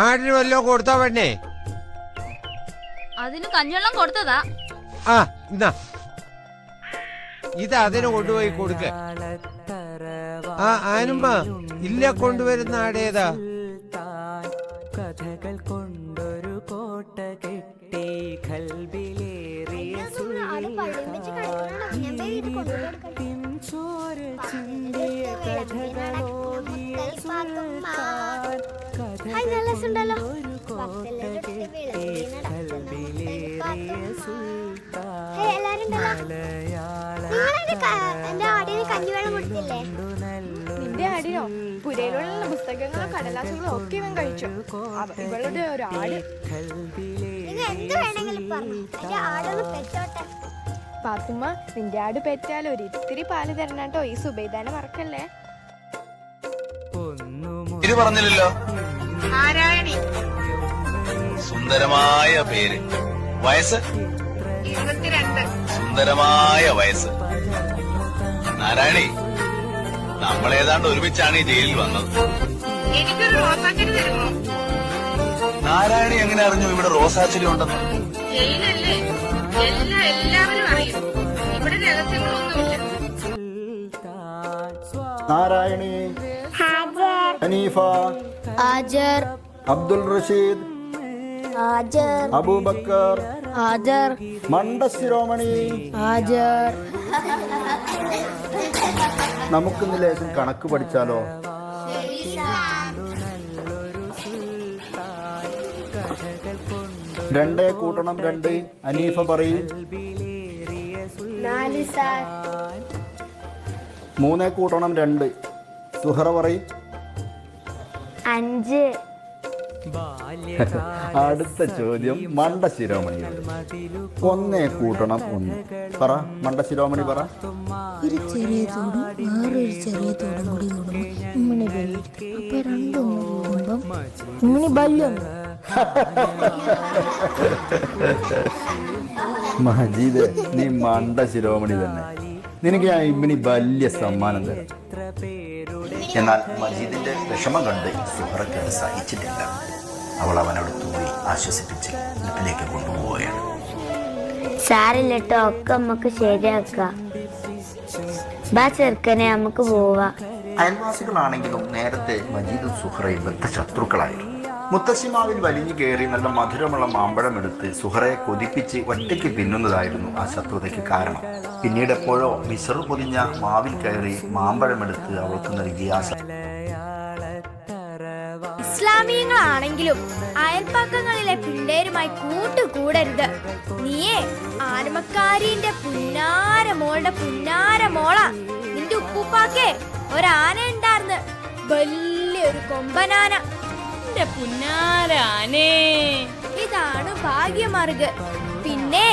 ആടിന് വല്ലോ കൊടുത്താ പെണ്ണേ? അതിന് കഞ്ഞവെള്ളം കൊടുത്തതാ. ആ എന്നാ ഇത് അതിന് കൊണ്ടുപോയി കൊടുക്ക. ആ ആനുമ്മ ഇല്ല കൊണ്ടുവരുന്ന ആടേതാ? കഥകൾ കൊണ്ടൊരു കോട്ട കെട്ടി കൽബിലേറിയ ചോര ചിന്തിയ കഥകളോടിയ കഥകളൊരു കോട്ട കെട്ടി കൽബിലേറിയ നിന്റെ ആടിനോ പുരയിലുള്ള പുസ്തകങ്ങളും കടലാസുകളും ഒക്കെ ഇവൻ കഴിച്ചു. ഇവളുടെ ഒരു ആട്. പാത്തുമ്മ, നിന്റെ ആട് പെറ്റാൽ ഒരിത്തിരി പാല് തരണട്ടോ. ഈ സുബൈദാനെ മറക്കല്ലേ. പറഞ്ഞില്ലല്ലോ. സുന്ദരമായ പേര്. വയസ്സ് 22. സുന്ദരമായ വയസ്സ്. നാരായണി, നമ്മളേതാണ്ട് ഒരുമിച്ചാണ് ഈ ജയിലിൽ വന്നത്. എനിക്കൊരു റോസാച്ചെടി തരുമോ? നാരായണി എങ്ങനെ അറിഞ്ഞു ഇവിടെ റോസാച്ചെടി ഉണ്ടെന്ന്? ജയിലല്ലേ, എല്ലാവരും അറിയും. ഇവിടെ രഹസ്യങ്ങളൊന്നുമില്ല. നാരായണി, ഹനീഫ, ആജർ, അബ്ദുൽ റഷീദ്, ആജർ, അബൂബക്കർ, ആജർ, മണ്ടശിരോമണി, ആജർ. നമുക്കിന്ന് ലേശം കണക്ക് പഠിച്ചാലോ? രണ്ടേ കൂട്ടണം 2. ഹനീഫ പറയും. 4 സാർ. 3 കൂട്ടണം 2. സുഹറ പറയും. 5. അടുത്ത ചോദ്യം മണ്ടശിരോമണിയോട്. 1 കൂട്ടണം 1. പറ മണ്ടശിരോമണി പറ. ഒരു ചെറിയ തോടും വേറൊരു ചെറിയ തോടും കൂടി കൂടുമ്പോ ഉമ്മണി ബല്യം. അപ്പൊ രണ്ടൊന്ന് കൂടുമ്പം ഉമ്മണി ബല്യം. മജീദ്, നീ മണ്ടശിരോമണി തന്നെ. നിനക്ക് ഞാൻ ഇമ്മിനി വലിയ സമ്മാനം തരാം. എന്നാൽ മജീദിന്റെ വിഷമം കണ്ട് സുഹറയ്ക്ക് സഹിച്ചിട്ടില്ല. അവൾ അവനോട് തൂങ്ങി ആശ്വസിപ്പിച്ച് വീട്ടിലേക്ക് കൊണ്ടുപോവുകയാണ്. സാരില്ലട്ടോ, ഒക്കെ നമുക്ക് ശരിയാക്കാം. ബാ ചെറുക്കനെ, നമുക്ക് പോവാ. അയൽവാസികളാണെങ്കിലും നേരത്തെ മജീദും സുഹറയും ബദ്ധശത്രുക്കളായിരുന്നു. മുത്തശ്ശിമാവിൽ വലിഞ്ഞു കയറി നല്ല മധുരമുള്ള മാമ്പഴം എടുത്ത് സുഹറയെ കൊതിപ്പിച്ച് ഒറ്റയ്ക്ക് തിന്നുന്നതായിരുന്നു ആ ശത്രുതയ്ക്ക് കാരണം. പിന്നീട് എപ്പോഴോ മിസറു പൊതിഞ്ഞ മാവിൽ കയറി മാമ്പഴമെടുത്ത് അവൾക്ക് നൽകിയ ഇസ്ലാമിയങ്ങളാണെങ്കിലും അയൽപ്പക്കങ്ങളിലെ പിള്ളേരുമായി കൂട്ടുകൂടരുത്. നീയേ ആനമക്കാരിന്റെ പുന്നാര മോളുടെ പുന്നാര മോള. നിന്റെ ഉപ്പൂപ്പാക്കേ ഒരാന ഉണ്ടാർന്ന്, വലിയൊരു കൊമ്പനാന. പുന്നാരാനേ, ഇതാണ് ഭാഗ്യമാർഗ്. പിന്നെ